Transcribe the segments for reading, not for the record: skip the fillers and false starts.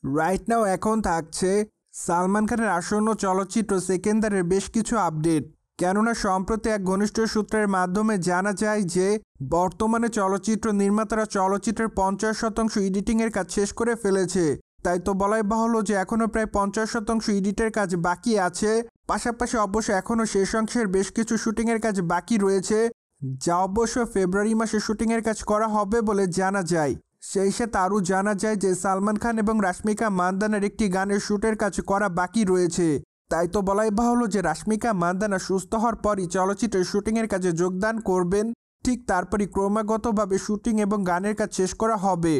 Right now এখন থাকছে সালমান খানের আসন্ন চলচ্চিত্র সেকেন্দারের বেশ কিছু আপডেট। কেননা সম্প্রতি এক ঘনিষ্ঠ সূত্রের মাধ্যমে জানা যায় যে বর্তমানে চলচ্চিত্র নির্মাতারা চলচ্চিত্রের 50% এডিটিংয়ের কাজ শেষ করে ফেলেছে। তাই তো বলাই বাহুল্য যে এখনও প্রায় 50% এডিটের কাজ বাকি আছে। পাশাপাশি অবশ্য এখনও শেষ অংশের বেশ কিছু শুটিংয়ের কাজ বাকি রয়েছে, যা অবশ্য ফেব্রুয়ারি মাসে শুটিংয়ের কাজ করা হবে বলে জানা যায়। সেই সাথে আরও জানা যায় যে সালমান খান এবং রাশমিকা মান্দানার একটি গানের শ্যুটের কাজ করা বাকি রয়েছে। তাই তো বলাই বাহুল্য যে রাশমিকা মান্দানা সুস্থ হওয়ার পরই চলচ্চিত্রের শুটিংয়ের কাজে যোগদান করবেন। ঠিক তারপরই ক্রমাগতভাবে শুটিং এবং গানের কাজ শেষ করা হবে,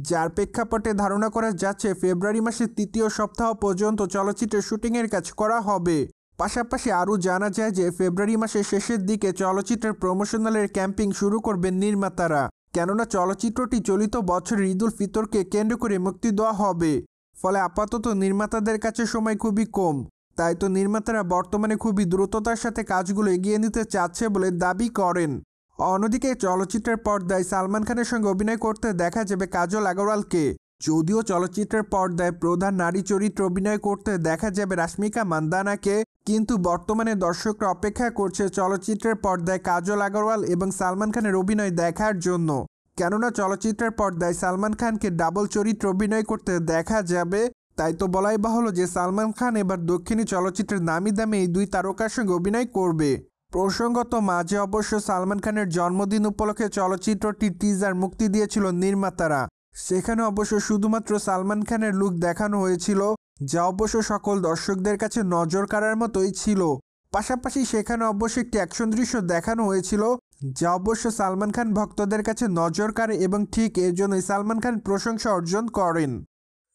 যার প্রেক্ষাপটে ধারণা করা যাচ্ছে ফেব্রুয়ারি মাসের তৃতীয় সপ্তাহ পর্যন্ত চলচ্চিত্রের শুটিংয়ের কাজ করা হবে। পাশাপাশি আরও জানা যায় যে ফেব্রুয়ারি মাসের শেষের দিকে চলচ্চিত্রের প্রমোশনালের ক্যাম্পিং শুরু করবেন নির্মাতারা। কেননা চলচ্চিত্রটি চলিত বছরের ঈদুল ফিতরকে কেন্দ্র করে মুক্তি দেওয়া হবে। ফলে আপাতত নির্মাতাদের কাছে সময় খুবই কম। তাই তো নির্মাতারা বর্তমানে খুবই দ্রুততার সাথে কাজগুলো এগিয়ে নিতে চাচ্ছে বলে দাবি করেন। অন্যদিকে চলচ্চিত্রের পর্দায় সালমান খানের সঙ্গে অভিনয় করতে দেখা যাবে কাজল আগরওয়ালকে। যদিও চলচ্চিত্রের পর্দায় প্রধান নারী চরিত্রে অভিনয় করতে দেখা যাবে রাশমিকা মান্দানাকে, কিন্তু বর্তমানে দর্শকরা অপেক্ষা করছে চলচ্চিত্রের পর্দায় কাজল আগরওয়াল এবং সালমান খানের অভিনয় দেখার জন্য। কেননা চলচ্চিত্রের পর্দায় সালমান খানকে ডাবল চরিত্রে অভিনয় করতে দেখা যাবে। তাই তো বলাই বাহুল্য যে সালমান খান এবার দক্ষিণী চলচ্চিত্রের নামি দামে এই দুই তারকার সঙ্গে অভিনয় করবে। প্রসঙ্গত মাঝে অবশ্য সালমান খানের জন্মদিন উপলক্ষে চলচ্চিত্রটির টিজার মুক্তি দিয়েছিল নির্মাতারা। সেখানে অবশ্য শুধুমাত্র সালমান খানের লুক দেখানো হয়েছিল, যা অবশ্য সকল দর্শকদের কাছে নজর কাড়ার মতোই ছিল। পাশাপাশি সেখানে অবশ্য একটি অ্যাকশন দৃশ্য দেখানো হয়েছিল, যা অবশ্য সালমান খান ভক্তদের কাছে নজর কাড়ে এবং ঠিক এর জন্যই সালমান খান প্রশংসা অর্জন করেন।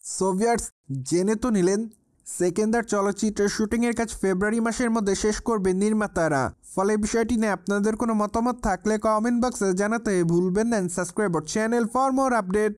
সোভিয়ার্স জেনে তো নিলেন সেকেন্দার চলচ্চিত্রের শুটিংয়ের কাজ ফেব্রুয়ারি মাসের মধ্যে শেষ করবে নির্মাতারা। ফলে বিষয়টি নিয়ে আপনাদের কোনো মতামত থাকলে কমেন্ট বক্সে জানাতে ভুলবেন না। Subscribe our channel for more update.